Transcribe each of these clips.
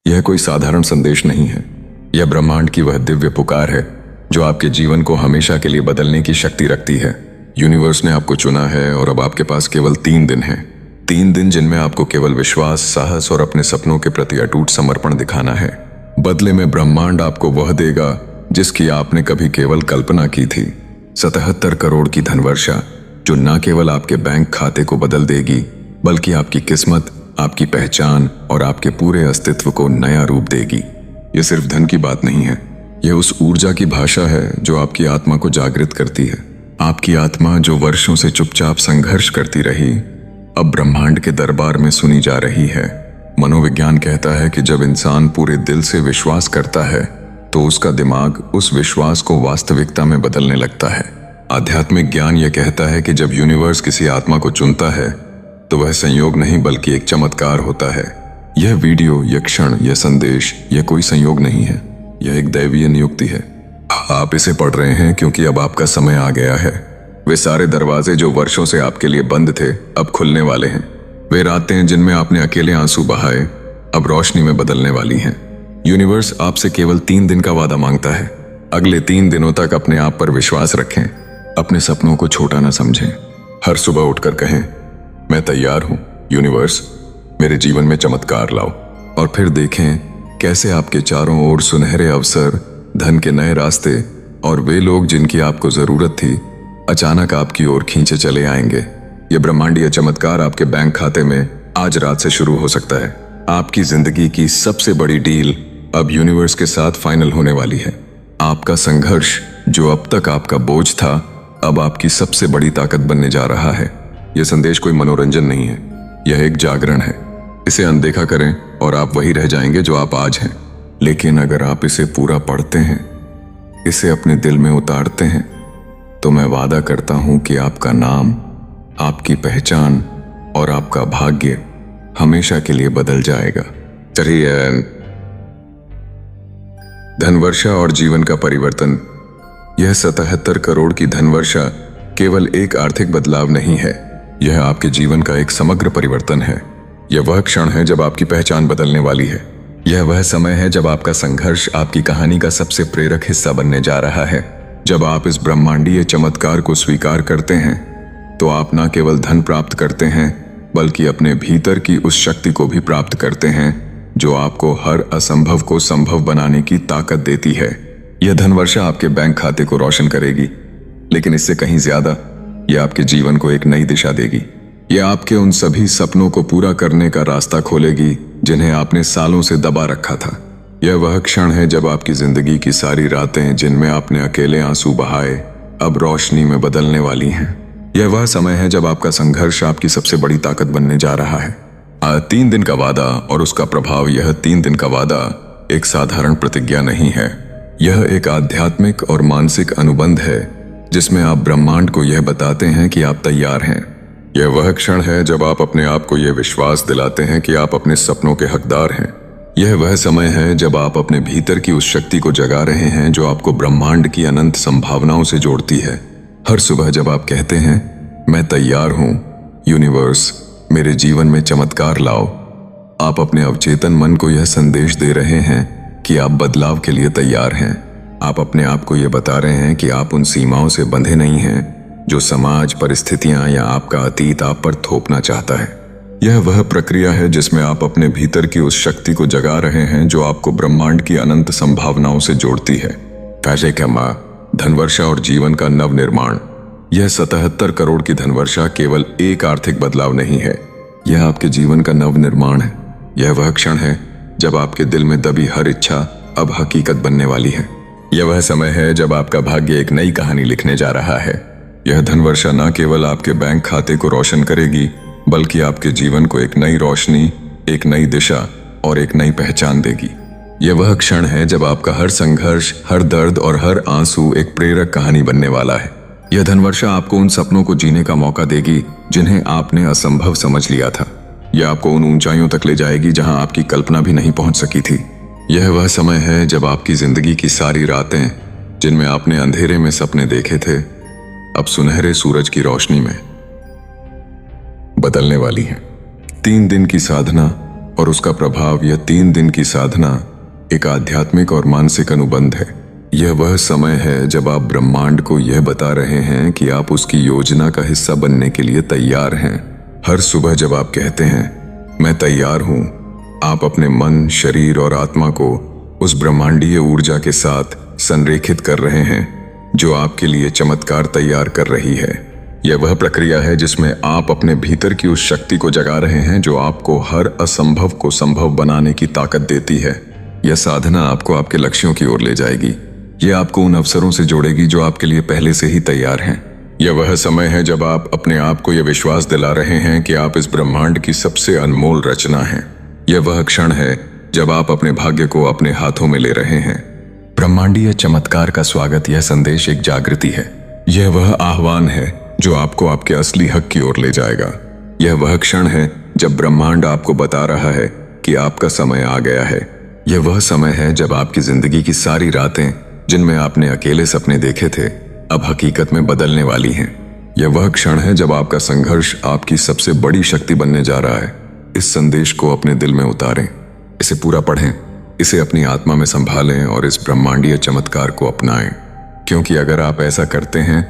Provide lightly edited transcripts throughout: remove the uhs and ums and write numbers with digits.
यह कोई साधारण संदेश नहीं है। यह ब्रह्मांड की वह दिव्य पुकार है जो आपके जीवन को हमेशा के लिए बदलने की शक्ति रखती है। यूनिवर्स ने आपको चुना है और अब आपके पास केवल 3 दिन हैं। 3 दिन जिनमें आपको केवल विश्वास, साहस और अपने सपनों के प्रति अटूट समर्पण दिखाना है। बदले में ब्रह्मांड आपको वह देगा जिसकी आपने कभी केवल कल्पना की थी। 77 करोड़ की धनवर्षा जो न केवल आपके बैंक खाते को बदल देगी बल्कि आपकी किस्मत, आपकी पहचान और आपके पूरे अस्तित्व को नया रूप देगी। यह सिर्फ धन की बात नहीं है, यह उस ऊर्जा की भाषा है जो आपकी आत्मा को जागृत करती है। आपकी आत्मा जो वर्षों से चुपचाप संघर्ष करती रही, अब ब्रह्मांड के दरबार में सुनी जा रही है। मनोविज्ञान कहता है कि जब इंसान पूरे दिल से विश्वास करता है तो उसका दिमाग उस विश्वास को वास्तविकता में बदलने लगता है। आध्यात्मिक ज्ञान यह कहता है कि जब यूनिवर्स किसी आत्मा को चुनता है तो वह संयोग नहीं बल्कि एक चमत्कार होता है। यह वीडियो, यह क्षण, यह संदेश, यह कोई संयोग नहीं है, यह एक दैवीय नियुक्ति है। आप इसे पढ़ रहे हैं क्योंकि अब आपका समय आ गया है। वे सारे दरवाजे जो वर्षों से आपके लिए बंद थे अब खुलने वाले हैं। वे रातें जिनमें आपने अकेले आंसू बहाए अब रोशनी में बदलने वाली हैं। यूनिवर्स आपसे केवल 3 दिन का वादा मांगता है। अगले 3 दिनों तक अपने आप पर विश्वास रखें, अपने सपनों को छोटा न समझें। हर सुबह उठकर कहें, मैं तैयार हूं यूनिवर्स, मेरे जीवन में चमत्कार लाओ। और फिर देखें कैसे आपके चारों ओर सुनहरे अवसर, धन के नए रास्ते और वे लोग जिनकी आपको जरूरत थी अचानक आपकी ओर खींचे चले आएंगे। ये ब्रह्मांडीय चमत्कार आपके बैंक खाते में आज रात से शुरू हो सकता है। आपकी जिंदगी की सबसे बड़ी डील अब यूनिवर्स के साथ फाइनल होने वाली है। आपका संघर्ष जो अब तक आपका बोझ था अब आपकी सबसे बड़ी ताकत बनने जा रहा है। यह संदेश कोई मनोरंजन नहीं है, यह एक जागरण है। इसे अनदेखा करें और आप वही रह जाएंगे जो आप आज हैं। लेकिन अगर आप इसे पूरा पढ़ते हैं, इसे अपने दिल में उतारते हैं, तो मैं वादा करता हूं कि आपका नाम, आपकी पहचान और आपका भाग्य हमेशा के लिए बदल जाएगा। चलिए, धनवर्षा और जीवन का परिवर्तन। यह 77 करोड़ की धनवर्षा केवल एक आर्थिक बदलाव नहीं है, यह आपके जीवन का एक समग्र परिवर्तन है। यह वह क्षण है जब आपकी पहचान बदलने वाली है। यह वह समय है जब आपका संघर्ष आपकी कहानी का सबसे प्रेरक हिस्सा बनने जा रहा है। जब आप इस ब्रह्मांडीय चमत्कार को स्वीकार करते हैं तो आप न केवल धन प्राप्त करते हैं बल्कि अपने भीतर की उस शक्ति को भी प्राप्त करते हैं जो आपको हर असंभव को संभव बनाने की ताकत देती है। यह धनवर्षा आपके बैंक खाते को रोशन करेगी, लेकिन इससे कहीं ज्यादा यह आपके जीवन को एक नई दिशा देगी। यह आपके उन सभी सपनों को पूरा करने का रास्ता खोलेगी जिन्हें आपने सालों से दबा रखा था। यह वह क्षण है जब आपकी जिंदगी की सारी रातें जिनमें आपने अकेले आंसू बहाए अब रोशनी में बदलने वाली हैं। यह वह समय है जब आपका संघर्ष आपकी सबसे बड़ी ताकत बनने जा रहा है। 3 दिन का वादा और उसका प्रभाव। यह 3 दिन का वादा एक साधारण प्रतिज्ञा नहीं है, यह एक आध्यात्मिक और मानसिक अनुबंध है जिसमें आप ब्रह्मांड को यह बताते हैं कि आप तैयार हैं। यह वह क्षण है जब आप अपने आप को यह विश्वास दिलाते हैं कि आप अपने सपनों के हकदार हैं। यह वह समय है जब आप अपने भीतर की उस शक्ति को जगा रहे हैं जो आपको ब्रह्मांड की अनंत संभावनाओं से जोड़ती है। हर सुबह जब आप कहते हैं, मैं तैयार हूं यूनिवर्स, मेरे जीवन में चमत्कार लाओ, आप अपने अवचेतन मन को यह संदेश दे रहे हैं कि आप बदलाव के लिए तैयार हैं। आप अपने आप को यह बता रहे हैं कि आप उन सीमाओं से बंधे नहीं हैं जो समाज, परिस्थितियां या आपका अतीत आप पर थोपना चाहता है। यह वह प्रक्रिया है जिसमें आप अपने भीतर की उस शक्ति को जगा रहे हैं जो आपको ब्रह्मांड की अनंत संभावनाओं से जोड़ती है। पैसे कमा, धनवर्षा और जीवन का नव निर्माण। यह 77 करोड़ की धनवर्षा केवल एक आर्थिक बदलाव नहीं है, यह आपके जीवन का नव निर्माण है। यह वह क्षण है जब आपके दिल में दबी हर इच्छा अब हकीकत बनने वाली है। यह वह समय है जब आपका भाग्य एक नई कहानी लिखने जा रहा है। यह धनवर्षा न केवल आपके बैंक खाते को रोशन करेगी बल्कि आपके जीवन को एक नई रोशनी, एक नई दिशा और एक नई पहचान देगी। यह वह क्षण है जब आपका हर संघर्ष, हर दर्द और हर आंसू एक प्रेरक कहानी बनने वाला है। यह धनवर्षा आपको उन सपनों को जीने का मौका देगी जिन्हें आपने असंभव समझ लिया था। यह आपको उन ऊंचाइयों तक ले जाएगी जहां आपकी कल्पना भी नहीं पहुंच सकी थी। यह वह समय है जब आपकी जिंदगी की सारी रातें जिनमें आपने अंधेरे में सपने देखे थे अब सुनहरे सूरज की रोशनी में बदलने वाली हैं। 3 दिन की साधना और उसका प्रभाव, यह 3 दिन की साधना एक आध्यात्मिक और मानसिक अनुबंध है। यह वह समय है जब आप ब्रह्मांड को यह बता रहे हैं कि आप उसकी योजना का हिस्सा बनने के लिए तैयार हैं। हर सुबह जब आप कहते हैं मैं तैयार हूं, आप अपने मन, शरीर और आत्मा को उस ब्रह्मांडीय ऊर्जा के साथ संरेखित कर रहे हैं जो आपके लिए चमत्कार तैयार कर रही है। यह वह प्रक्रिया है जिसमें आप अपने भीतर की उस शक्ति को जगा रहे हैं जो आपको हर असंभव को संभव बनाने की ताकत देती है। यह साधना आपको आपके लक्ष्यों की ओर ले जाएगी। यह आपको उन अवसरों से जोड़ेगी जो आपके लिए पहले से ही तैयार हैं। यह वह समय है जब आप अपने आप को यह विश्वास दिला रहे हैं कि आप इस ब्रह्मांड की सबसे अनमोल रचना हैं। यह वह क्षण है जब आप अपने भाग्य को अपने हाथों में ले रहे हैं। ब्रह्मांडीय चमत्कार का स्वागत, यह संदेश एक जागृति है। यह वह आह्वान है जो आपको आपके असली हक की ओर ले जाएगा। यह वह क्षण है जब ब्रह्मांड आपको बता रहा है कि आपका समय आ गया है। यह वह समय है जब आपकी जिंदगी की सारी रातें जिनमें आपने अकेले सपने देखे थे अब हकीकत में बदलने वाली हैं। यह वह क्षण है जब आपका संघर्ष आपकी सबसे बड़ी शक्ति बनने जा रहा है। इस संदेश को अपने दिल में उतारें, इसे पूरा पढ़ें, इसे अपनी आत्मा में संभालें और इस ब्रह्मांडीय चमत्कार को अपनाएं। क्योंकि अगर आप ऐसा करते हैं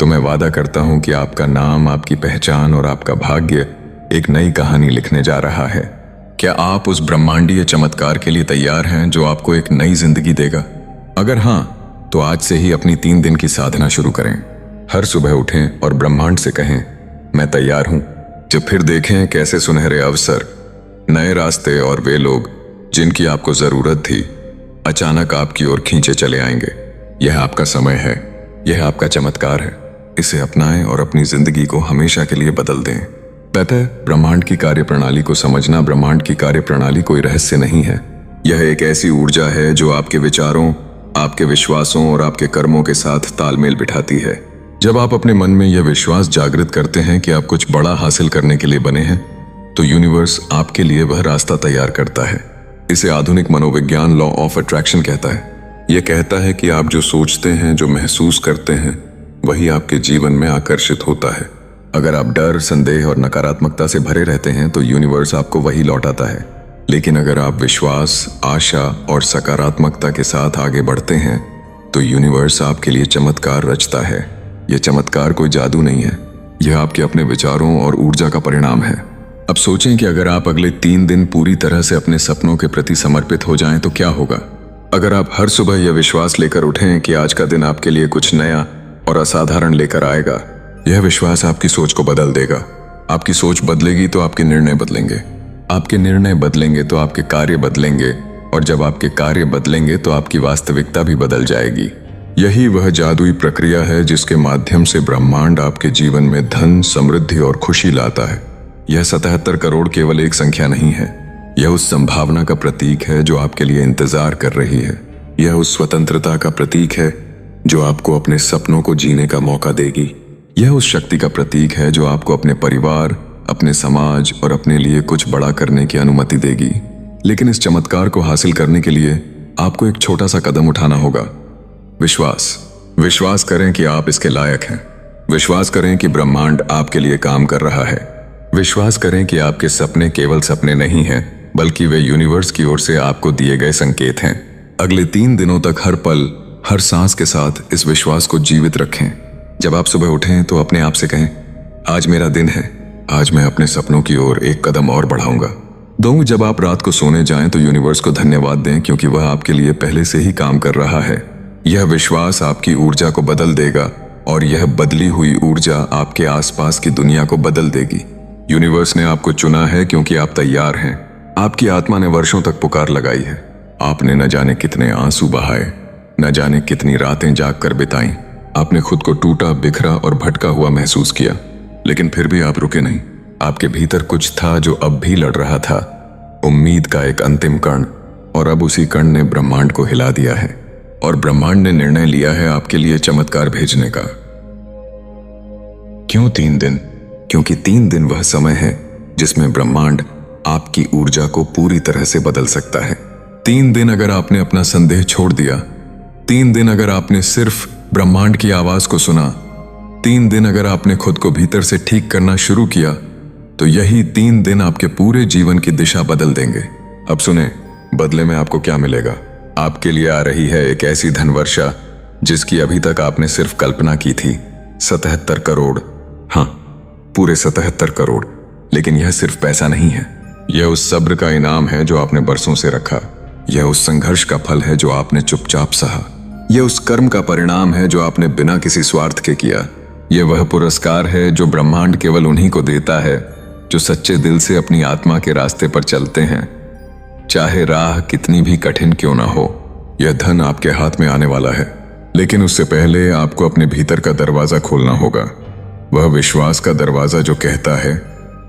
तो मैं वादा करता हूं कि आपका नाम, आपकी पहचान और आपका भाग्य एक नई कहानी लिखने जा रहा है। क्या आप उस ब्रह्मांडीय चमत्कार के लिए तैयार हैं जो आपको एक नई जिंदगी देगा? अगर हां, तो आज से ही अपनी 3 दिन की साधना शुरू करें। हर सुबह उठें और ब्रह्मांड से कहें मैं तैयार हूं। जब फिर देखें कैसे सुनहरे अवसर, नए रास्ते और वे लोग जिनकी आपको जरूरत थी अचानक आपकी ओर खींचे चले आएंगे। यह आपका समय है, यह आपका चमत्कार है। इसे अपनाएं और अपनी जिंदगी को हमेशा के लिए बदल दें। पता है, ब्रह्मांड की कार्यप्रणाली को समझना, ब्रह्मांड की कार्यप्रणाली कोई रहस्य नहीं है। यह एक ऐसी ऊर्जा है जो आपके विचारों, आपके विश्वासों और आपके कर्मों के साथ तालमेल बिठाती है। जब आप अपने मन में यह विश्वास जागृत करते हैं कि आप कुछ बड़ा हासिल करने के लिए बने हैं, तो यूनिवर्स आपके लिए वह रास्ता तैयार करता है। इसे आधुनिक मनोविज्ञान लॉ ऑफ अट्रैक्शन कहता है। यह कहता है कि आप जो सोचते हैं, जो महसूस करते हैं, वही आपके जीवन में आकर्षित होता है। अगर आप डर, संदेह और नकारात्मकता से भरे रहते हैं तो यूनिवर्स आपको वही लौटाता है। लेकिन अगर आप विश्वास, आशा और सकारात्मकता के साथ आगे बढ़ते हैं तो यूनिवर्स आपके लिए चमत्कार रचता है। यह चमत्कार कोई जादू नहीं है, यह आपके अपने विचारों और ऊर्जा का परिणाम है। अब सोचें कि अगर आप अगले 3 दिन पूरी तरह से अपने सपनों के प्रति समर्पित हो जाएं तो क्या होगा। अगर आप हर सुबह यह विश्वास लेकर उठें कि आज का दिन आपके लिए कुछ नया और असाधारण लेकर आएगा, यह विश्वास आपकी सोच को बदल देगा। आपकी सोच बदलेगी तो आपके निर्णय बदलेंगे, आपके निर्णय बदलेंगे तो आपके कार्य बदलेंगे, और जब आपके कार्य बदलेंगे तो आपकी वास्तविकता भी बदल जाएगी। यही वह जादुई प्रक्रिया है जिसके माध्यम से ब्रह्मांड आपके जीवन में धन, समृद्धि और खुशी लाता है। यह 77 करोड़ केवल एक संख्या नहीं है, यह उस संभावना का प्रतीक है जो आपके लिए इंतजार कर रही है। यह उस स्वतंत्रता का प्रतीक है जो आपको अपने सपनों को जीने का मौका देगी। यह उस शक्ति का प्रतीक है जो आपको अपने परिवार, अपने समाज और अपने लिए कुछ बड़ा करने की अनुमति देगी। लेकिन इस चमत्कार को हासिल करने के लिए आपको एक छोटा सा कदम उठाना होगा। विश्वास करें कि आप इसके लायक हैं। विश्वास करें कि ब्रह्मांड आपके लिए काम कर रहा है। विश्वास करें कि आपके सपने केवल सपने नहीं हैं, बल्कि वे यूनिवर्स की ओर से आपको दिए गए संकेत हैं। अगले 3 दिनों तक हर पल, हर सांस के साथ इस विश्वास को जीवित रखें। जब आप सुबह उठें तो अपने आप से कहें आज मेरा दिन है, आज मैं अपने सपनों की ओर एक कदम और बढ़ाऊंगा। जब आप रात को सोने जाएं तो यूनिवर्स को धन्यवाद दें क्योंकि वह आपके लिए पहले से ही काम कर रहा है। यह विश्वास आपकी ऊर्जा को बदल देगा और यह बदली हुई ऊर्जा आपके आसपास की दुनिया को बदल देगी। यूनिवर्स ने आपको चुना है क्योंकि आप तैयार हैं। आपकी आत्मा ने वर्षों तक पुकार लगाई है। आपने न जाने कितने आंसू बहाए, न जाने कितनी रातें जाग कर बिताई। आपने खुद को टूटा, बिखरा और भटका हुआ महसूस किया, लेकिन फिर भी आप रुके नहीं। आपके भीतर कुछ था जो अब भी लड़ रहा था, उम्मीद का एक अंतिम कण, और अब उसी कण ने ब्रह्मांड को हिला दिया है। और ब्रह्मांड ने निर्णय लिया है आपके लिए चमत्कार भेजने का। क्यों 3 दिन? क्योंकि 3 दिन वह समय है जिसमें ब्रह्मांड आपकी ऊर्जा को पूरी तरह से बदल सकता है। 3 दिन अगर आपने अपना संदेह छोड़ दिया, 3 दिन अगर आपने सिर्फ ब्रह्मांड की आवाज को सुना, 3 दिन अगर आपने खुद को भीतर से ठीक करना शुरू किया, तो यही 3 दिन आपके पूरे जीवन की दिशा बदल देंगे। अब सुने, बदले में आपको क्या मिलेगा। आपके लिए आ रही है एक ऐसी धनवर्षा जिसकी अभी तक आपने सिर्फ कल्पना की थी। 77 करोड़, हाँ, पूरे 77 करोड़। लेकिन यह सिर्फ पैसा नहीं है, यह उस सब्र का इनाम है जो आपने बरसों से रखा। यह उस संघर्ष का फल है जो आपने चुपचाप सहा। यह उस कर्म का परिणाम है जो आपने बिना किसी स्वार्थ के किया। यह वह पुरस्कार है जो ब्रह्मांड केवल उन्हीं को देता है जो सच्चे दिल से अपनी आत्मा के रास्ते पर चलते हैं, चाहे राह कितनी भी कठिन क्यों ना हो। यह धन आपके हाथ में आने वाला है, लेकिन उससे पहले आपको अपने भीतर का दरवाजा खोलना होगा। वह विश्वास का दरवाजा जो कहता है,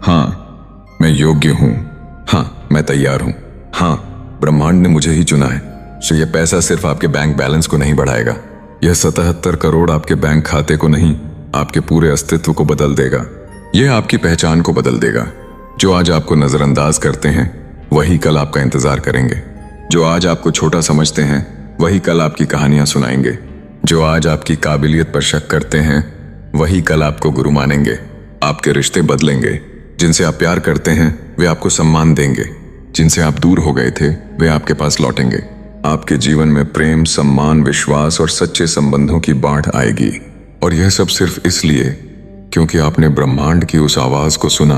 हाँ मैं योग्य हूं, हाँ मैं तैयार हूं, हाँ ब्रह्मांड ने मुझे ही चुना है। तो यह पैसा सिर्फ आपके बैंक बैलेंस को नहीं बढ़ाएगा, यह 77 करोड़ आपके बैंक खाते को नहीं, आपके पूरे अस्तित्व को बदल देगा। यह आपकी पहचान को बदल देगा। जो आज आपको नजरअंदाज करते हैं वही कल आपका इंतजार करेंगे। जो आज आपको छोटा समझते हैं वही कल आपकी कहानियां सुनाएंगे। जो आज आपकी काबिलियत पर शक करते हैं वही कल आपको गुरु मानेंगे। आपके रिश्ते बदलेंगे। जिनसे आप प्यार करते हैं वे आपको सम्मान देंगे। जिनसे आप दूर हो गए थे वे आपके पास लौटेंगे। आपके जीवन में प्रेम, सम्मान, विश्वास और सच्चे संबंधों की बाढ़ आएगी। और यह सब सिर्फ इसलिए क्योंकि आपने ब्रह्मांड की उस आवाज को सुना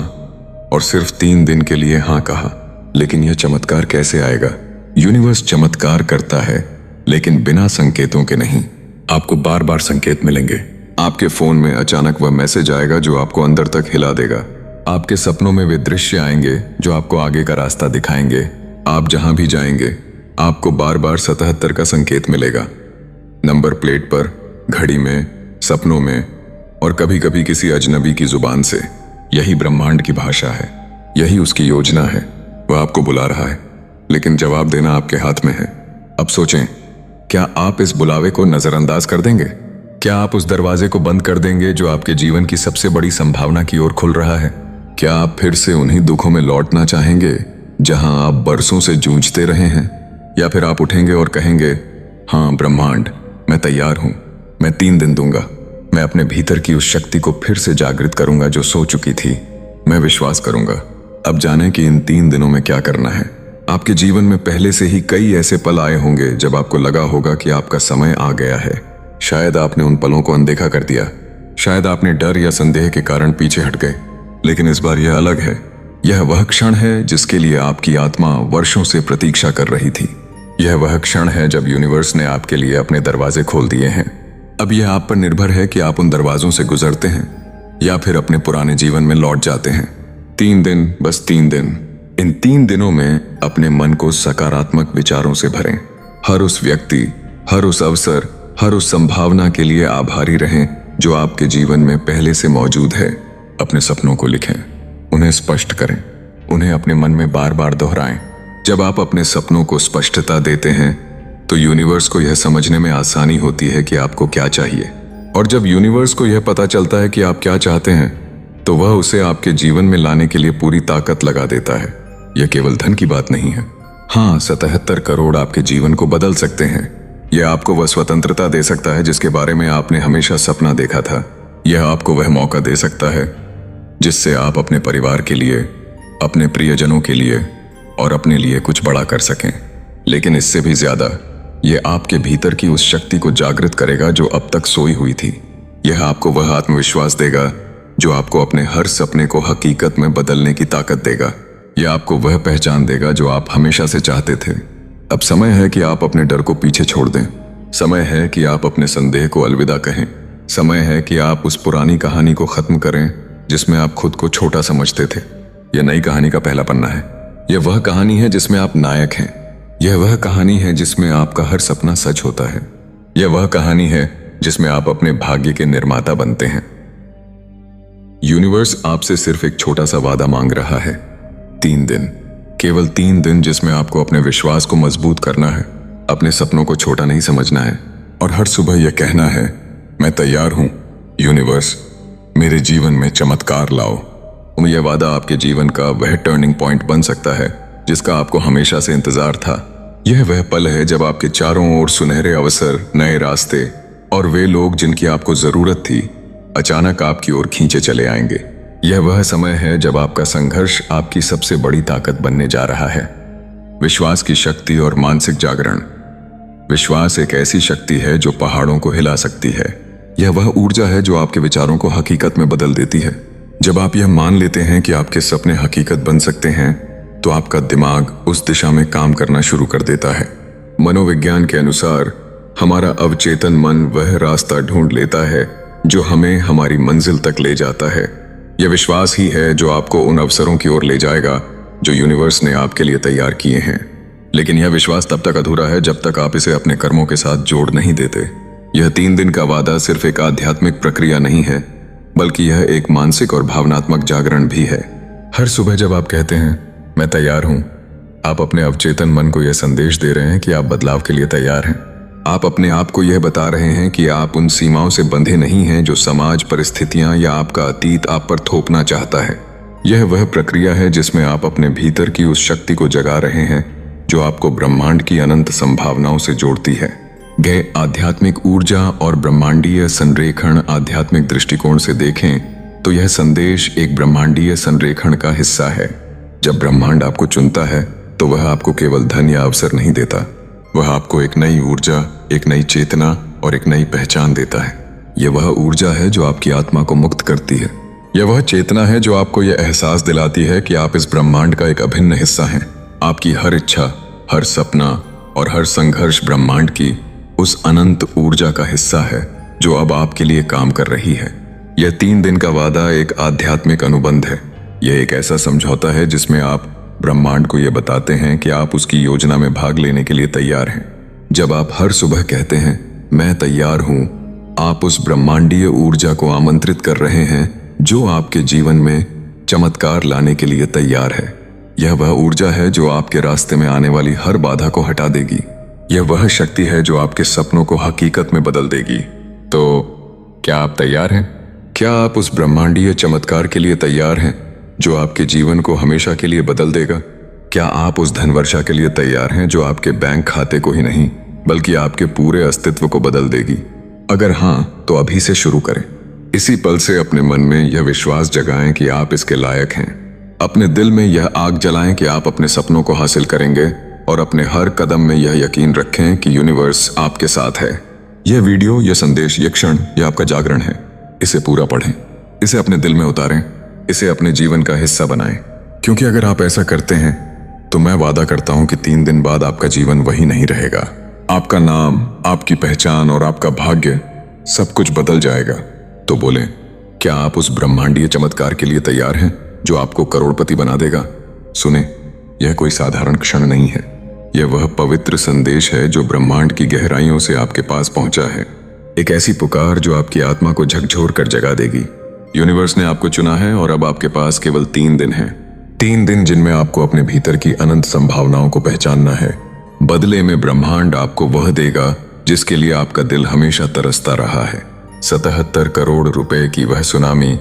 और सिर्फ 3 दिन के लिए हाँ कहा। लेकिन यह चमत्कार कैसे आएगा? यूनिवर्स चमत्कार करता है, लेकिन बिना संकेतों के नहीं। आपको बार बार संकेत मिलेंगे। आपके फोन में अचानक वह मैसेज आएगा जो आपको अंदर तक हिला देगा। आपके सपनों में वे दृश्य आएंगे जो आपको आगे का रास्ता दिखाएंगे। आप जहां भी जाएंगे आपको बार बार 77 का संकेत मिलेगा। नंबर प्लेट पर, घड़ी में, सपनों में और कभी कभी किसी अजनबी की जुबान से। यही ब्रह्मांड की भाषा है, यही उसकी योजना है। वह आपको बुला रहा है, लेकिन जवाब देना आपके हाथ में है। अब सोचें, क्या आप इस बुलावे को नजरअंदाज कर देंगे? क्या आप उस दरवाजे को बंद कर देंगे जो आपके जीवन की सबसे बड़ी संभावना की ओर खुल रहा है? क्या आप फिर से उन्हीं दुखों में लौटना चाहेंगे जहां आप बरसों से जूझते रहे हैं? या फिर आप उठेंगे और कहेंगे, हाँ ब्रह्मांड, मैं तैयार हूं, मैं 3 दिन दूंगा, मैं अपने भीतर की उस शक्ति को फिर से जागृत करूंगा जो सो चुकी थी, मैं विश्वास करूंगा। अब जाने कि इन 3 दिनों में क्या करना है। आपके जीवन में पहले से ही कई ऐसे पल आए होंगे जब आपको लगा होगा कि आपका समय आ गया है। शायद आपने उन पलों को अनदेखा कर दिया, शायद आपने डर या संदेह के कारण पीछे हट गए। लेकिन इस बार यह अलग है। यह वह क्षण है जिसके लिए आपकी आत्मा वर्षों से प्रतीक्षा कर रही थी। यह वह क्षण है जब यूनिवर्स ने आपके लिए अपने दरवाजे खोल दिए हैं। अब यह आप पर निर्भर है कि आप उन दरवाजों से गुजरते हैं या फिर अपने पुराने जीवन में लौट जाते हैं। 3 दिन, बस 3 दिन। इन 3 दिनों में अपने मन को सकारात्मक विचारों से भरें। हर उस व्यक्ति, हर उस अवसर, हर उस संभावना के लिए आभारी रहें जो आपके जीवन में पहले से मौजूद है। अपने सपनों को लिखें, उन्हें स्पष्ट करें, उन्हें अपने मन में बार बार दोहराएं। जब आप अपने सपनों को स्पष्टता देते हैं तो यूनिवर्स को यह समझने में आसानी होती है कि आपको क्या चाहिए। और जब यूनिवर्स को यह पता चलता है कि आप क्या चाहते हैं तो वह उसे आपके जीवन में लाने के लिए पूरी ताकत लगा देता है। यह केवल धन की बात नहीं है। हाँ, 77 करोड़ आपके जीवन को बदल सकते हैं। यह आपको वह स्वतंत्रता दे सकता है जिसके बारे में आपने हमेशा सपना देखा था। यह आपको वह मौका दे सकता है जिससे आप अपने परिवार के लिए, अपने प्रियजनों के लिए और अपने लिए कुछ बड़ा कर सकें। लेकिन इससे भी ज्यादा यह आपके भीतर की उस शक्ति को जागृत करेगा जो अब तक सोई हुई थी। यह आपको वह आत्मविश्वास देगा जो आपको अपने हर सपने को हकीकत में बदलने की ताकत देगा। यह आपको वह पहचान देगा जो आप हमेशा से चाहते थे। अब समय है कि आप अपने डर को पीछे छोड़ दें। समय है कि आप अपने संदेह को अलविदा कहें। समय है कि आप उस पुरानी कहानी को खत्म करें जिसमें आप खुद को छोटा समझते थे। यह नई कहानी का पहला पन्ना है। यह वह कहानी है जिसमें आप नायक हैं। यह वह कहानी है जिसमें आपका हर सपना सच होता है। यह वह कहानी है जिसमें आप अपने भाग्य के निर्माता बनते हैं। यूनिवर्स आपसे सिर्फ एक छोटा सा वादा मांग रहा है। 3 दिन, केवल 3 दिन जिसमें आपको अपने विश्वास को मजबूत करना है, अपने सपनों को छोटा नहीं समझना है और हर सुबह यह कहना है, मैं तैयार हूं यूनिवर्स, मेरे जीवन में चमत्कार लाओ। यह वादा आपके जीवन का वह टर्निंग पॉइंट बन सकता है जिसका आपको हमेशा से इंतजार था। यह वह पल है जब आपके चारों ओर सुनहरे अवसर, नए रास्ते और वे लोग जिनकी आपको जरूरत थी अचानक आपकी ओर खींचे चले आएंगे। यह वह समय है जब आपका संघर्ष आपकी सबसे बड़ी ताकत बनने जा रहा है। विश्वास की शक्ति और मानसिक जागरण। विश्वास एक ऐसी शक्ति है जो पहाड़ों को हिला सकती है। यह वह ऊर्जा है जो आपके विचारों को हकीकत में बदल देती है। जब आप यह मान लेते हैं कि आपके सपने हकीकत बन सकते हैं, तो आपका दिमाग उस दिशा में काम करना शुरू कर देता है। मनोविज्ञान के अनुसार हमारा अवचेतन मन वह रास्ता ढूंढ लेता है जो हमें हमारी मंजिल तक ले जाता है। यह विश्वास ही है जो आपको उन अवसरों की ओर ले जाएगा जो यूनिवर्स ने आपके लिए तैयार किए हैं। लेकिन यह विश्वास तब तक अधूरा है जब तक आप इसे अपने कर्मों के साथ जोड़ नहीं देते। यह 3 दिन का वादा सिर्फ एक आध्यात्मिक प्रक्रिया नहीं है, बल्कि यह एक मानसिक और भावनात्मक जागरण भी है। हर सुबह जब आप कहते हैं मैं तैयार हूं, आप अपने अवचेतन मन को यह संदेश दे रहे हैं कि आप बदलाव के लिए तैयार हैं। आप अपने आप को यह बता रहे हैं कि आप उन सीमाओं से बंधे नहीं हैं जो समाज, परिस्थितियां या आपका अतीत आप पर थोपना चाहता है। यह वह प्रक्रिया है जिसमें आप अपने भीतर की उस शक्ति को जगा रहे हैं जो आपको ब्रह्मांड की अनंत संभावनाओं से जोड़ती है। गए आध्यात्मिक ऊर्जा और ब्रह्मांडीय संरेखण आध्यात्मिक दृष्टिकोण से देखें तो यह संदेश एक ब्रह्मांडीय संरेखण का हिस्सा है। जब ब्रह्मांड आपको चुनता है तो वह आपको केवल धन या अवसर नहीं देता, वह आपको एक नई ऊर्जा, एक नई चेतना और एक नई पहचान देता है। यह वह ऊर्जा है जो आपकी आत्मा को मुक्त करती है। यह वह चेतना है जो आपको यह एहसास दिलाती है कि आप इस ब्रह्मांड का एक अभिन्न हिस्सा हैं। आपकी हर इच्छा, हर सपना और हर संघर्ष ब्रह्मांड की उस अनंत ऊर्जा का हिस्सा है जो अब आपके लिए काम कर रही है। यह 3 दिन का वादा एक आध्यात्मिक अनुबंध है। यह एक ऐसा समझौता है जिसमें आप ब्रह्मांड को यह बताते हैं कि आप उसकी योजना में भाग लेने के लिए तैयार हैं। जब आप हर सुबह कहते हैं मैं तैयार हूं, आप उस ब्रह्मांडीय ऊर्जा को आमंत्रित कर रहे हैं जो आपके जीवन में चमत्कार लाने के लिए तैयार है। यह वह ऊर्जा है जो आपके रास्ते में आने वाली हर बाधा को हटा देगी। यह वह शक्ति है जो आपके सपनों को हकीकत में बदल देगी। तो क्या आप तैयार हैं? क्या आप उस ब्रह्मांडीय चमत्कार के लिए तैयार हैं जो आपके जीवन को हमेशा के लिए बदल देगा? क्या आप उस धनवर्षा के लिए तैयार हैं जो आपके बैंक खाते को ही नहीं बल्कि आपके पूरे अस्तित्व को बदल देगी? अगर हां, तो अभी से शुरू करें। इसी पल से अपने मन में यह विश्वास जगाएं कि आप इसके लायक हैं। अपने दिल में यह आग जलाएं कि आप अपने सपनों को हासिल करेंगे और अपने हर कदम में यह यकीन रखें कि यूनिवर्स आपके साथ है। यह वीडियो, यह संदेश, यह क्षण, यह आपका जागरण है। इसे पूरा पढ़ें, इसे अपने दिल में उतारें, इसे अपने जीवन का हिस्सा बनाएं। क्योंकि अगर आप ऐसा करते हैं तो मैं वादा करता हूं कि 3 दिन बाद आपका जीवन वही नहीं रहेगा। आपका नाम, आपकी पहचान और आपका भाग्य सब कुछ बदल जाएगा। तो बोलें, क्या आप उस ब्रह्मांडीय चमत्कार के लिए तैयार हैं जो आपको करोड़पति बना देगा? सुने, यह कोई साधारण क्षण नहीं है। यह वह पवित्र संदेश है जो ब्रह्मांड की गहराइयों से आपके पास पहुंचा है। एक ऐसी पुकार जो आपकी आत्मा को झकझोर कर जगा देगी। यूनिवर्स ने आपको चुना है और अब आपके पास केवल 3 दिन हैं। 3 दिन जिनमें आपको अपने भीतर की अनंत संभावनाओं को पहचानना है। बदले में ब्रह्मांड आपको वह देगा जिसके लिए आपका दिल हमेशा तरसता रहा है। 77 करोड़ रुपए की वह सुनामी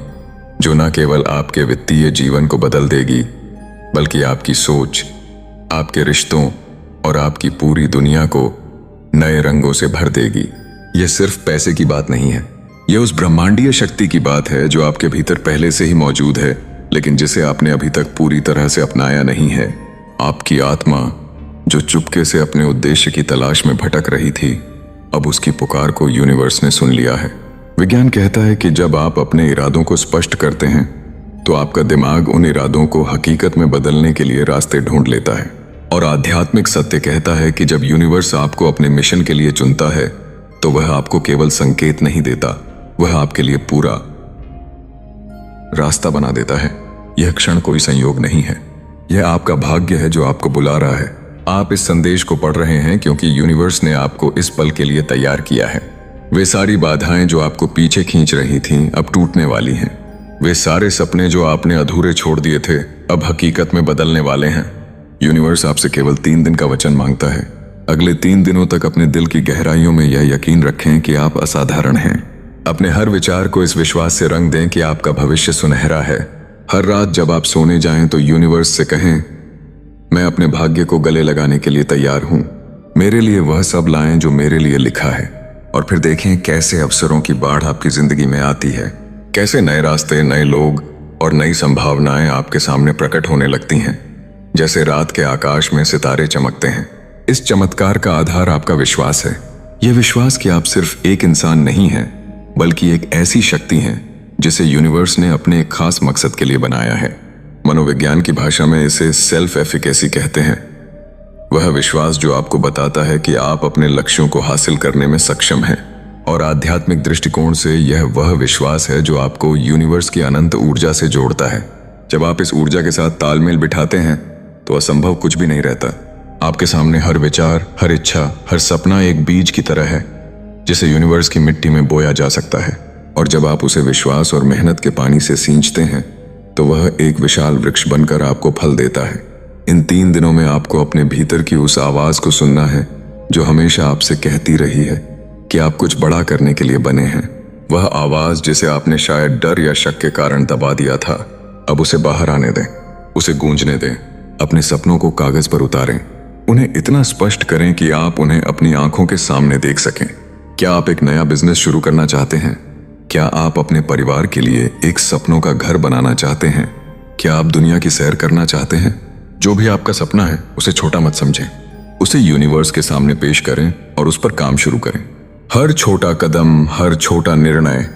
जो न केवल आपके वित्तीय जीवन को बदल देगी, बल्कि आपकी सोच, आपके रिश्तों और आपकी पूरी दुनिया को नए रंगों से भर देगी। यह सिर्फ पैसे की बात नहीं है, यह उस ब्रह्मांडीय शक्ति की बात है जो आपके भीतर पहले से ही मौजूद है, लेकिन जिसे आपने अभी तक पूरी तरह से अपनाया नहीं है। आपकी आत्मा जो चुपके से अपने उद्देश्य की तलाश में भटक रही थी, अब उसकी पुकार को यूनिवर्स ने सुन लिया है। विज्ञान कहता है कि जब आप अपने इरादों को स्पष्ट करते हैं तो आपका दिमाग उन इरादों को हकीकत में बदलने के लिए रास्ते ढूंढ लेता है। और आध्यात्मिक सत्य कहता है कि जब यूनिवर्स आपको अपने मिशन के लिए चुनता है तो वह आपको केवल संकेत नहीं देता, वह आपके लिए पूरा रास्ता बना देता है। यह क्षण कोई संयोग नहीं है, यह आपका भाग्य है जो आपको बुला रहा है। आप इस संदेश को पढ़ रहे हैं क्योंकि यूनिवर्स ने आपको इस पल के लिए तैयार किया है। वे सारी बाधाएं जो आपको पीछे खींच रही थीं, अब टूटने वाली हैं। वे सारे सपने जो आपने अधूरे छोड़ दिए थे, अब हकीकत में बदलने वाले हैं। यूनिवर्स आपसे केवल 3 दिन का वचन मांगता है। अगले 3 दिनों तक अपने दिल की गहराइयों में यह यकीन रखें कि आप असाधारण हैं। अपने हर विचार को इस विश्वास से रंग दें कि आपका भविष्य सुनहरा है। हर रात जब आप सोने जाएं तो यूनिवर्स से कहें, मैं अपने भाग्य को गले लगाने के लिए तैयार हूं। मेरे लिए वह सब लाएं जो मेरे लिए लिखा है। और फिर देखें कैसे अवसरों की बाढ़ आपकी जिंदगी में आती है, कैसे नए रास्ते, नए लोग, और नई संभावनाएं आपके सामने प्रकट होने लगती हैं, जैसे रात के आकाश में सितारे चमकते हैं। इस चमत्कार का आधार आपका विश्वास है। यह विश्वास कि आप सिर्फ एक इंसान नहीं हैं, बल्कि एक ऐसी शक्ति हैं जिसे यूनिवर्स ने अपने एक खास मकसद के लिए बनाया है। मनोविज्ञान की भाषा में इसे सेल्फ एफिकेसी कहते हैं। वह विश्वास जो आपको बताता है कि आप अपने लक्ष्यों को हासिल करने में सक्षम हैं। और आध्यात्मिक दृष्टिकोण से यह वह विश्वास है जो आपको यूनिवर्स की अनंत ऊर्जा से जोड़ता है। जब आप इस ऊर्जा के साथ तालमेल बिठाते हैं तो असंभव कुछ भी नहीं रहता। आपके सामने हर विचार, हर इच्छा, हर सपना एक बीज की तरह है जिसे यूनिवर्स की मिट्टी में बोया जा सकता है। और जब आप उसे विश्वास और मेहनत के पानी से सींचते हैं तो वह एक विशाल वृक्ष बनकर आपको फल देता है। इन 3 दिनों में आपको अपने भीतर की उस आवाज को सुनना है जो हमेशा आपसे कहती रही है कि आप कुछ बड़ा करने के लिए बने हैं। वह आवाज जिसे आपने शायद डर या शक के कारण दबा दिया था, अब उसे बाहर आने दें, उसे गूंजने दें। अपने सपनों को कागज पर उतारें, उन्हें इतना स्पष्ट करें कि आप उन्हें अपनी आंखों के सामने देख सकें। क्या आप एक नया बिजनेस शुरू करना चाहते हैं? क्या आप अपने परिवार के लिए एक सपनों का घर बनाना चाहते हैं? क्या आप दुनिया की सैर करना चाहते हैं? जो भी आपका सपना है उसे छोटा मत समझें, उसे यूनिवर्स के सामने पेश करें और उस पर काम शुरू करें। हर छोटा कदम, हर छोटा निर्णय,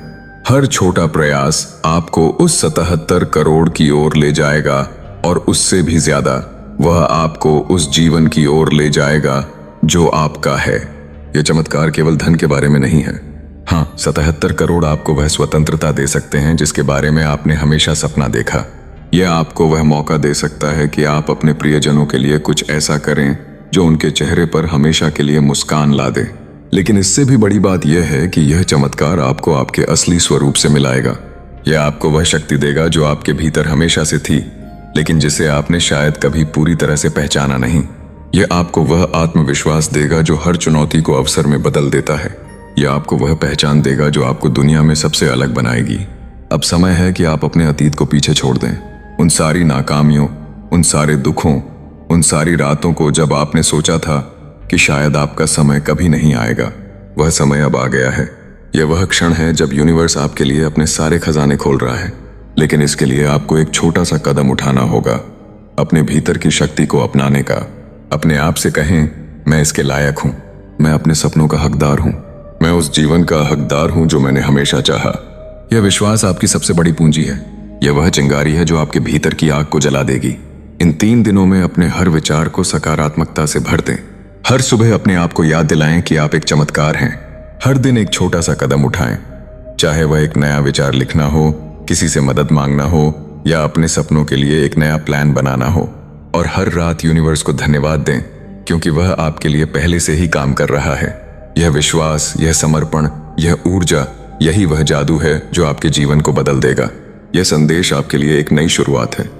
हर छोटा प्रयास आपको उस 77 करोड़ की ओर ले जाएगा और उससे भी ज्यादा वह आपको उस जीवन की ओर ले जाएगा जो आपका है। यह चमत्कार केवल धन के बारे में नहीं है। हाँ, 77 करोड़ आपको वह स्वतंत्रता दे सकते हैं जिसके बारे में आपने हमेशा सपना देखा। यह आपको वह मौका दे सकता है कि आप अपने प्रियजनों के लिए कुछ ऐसा करें जो उनके चेहरे पर हमेशा के लिए मुस्कान ला दे। लेकिन इससे भी बड़ी बात यह है कि यह चमत्कार आपको आपके असली स्वरूप से मिलाएगा। यह आपको वह शक्ति देगा जो आपके भीतर हमेशा से थी, लेकिन जिसे आपने शायद कभी पूरी तरह से पहचाना नहीं। यह आपको वह आत्मविश्वास देगा जो हर चुनौती को अवसर में बदल देता है। यह आपको वह पहचान देगा जो आपको दुनिया में सबसे अलग बनाएगी। अब समय है कि आप अपने अतीत को पीछे छोड़ दें। उन सारी नाकामियों, उन सारे दुखों, उन सारी रातों को जब आपने सोचा था कि शायद आपका समय कभी नहीं आएगा, वह समय अब आ गया है। यह वह क्षण है जब यूनिवर्स आपके लिए अपने सारे खजाने खोल रहा है। लेकिन इसके लिए आपको एक छोटा सा कदम उठाना होगा, अपने भीतर की शक्ति को अपनाने का। अपने आप से कहें, मैं इसके लायक हूं, मैं अपने सपनों का हकदार हूं, मैं उस जीवन का हकदार हूं जो मैंने हमेशा चाहा। यह विश्वास आपकी सबसे बड़ी पूंजी है। यह वह चिंगारी है जो आपके भीतर की आग को जला देगी। इन 3 दिनों में अपने हर विचार को सकारात्मकता से भर दें। हर सुबह अपने आप को याद दिलाएं कि आप एक चमत्कार हैं। हर दिन एक छोटा सा कदम उठाएं, चाहे वह एक नया विचार लिखना हो, किसी से मदद मांगना हो या अपने सपनों के लिए एक नया प्लान बनाना हो। और हर रात यूनिवर्स को धन्यवाद दें क्योंकि वह आपके लिए पहले से ही काम कर रहा है। यह विश्वास, यह समर्पण, यह ऊर्जा, यही वह जादू है जो आपके जीवन को बदल देगा। यह संदेश आपके लिए एक नई शुरुआत है।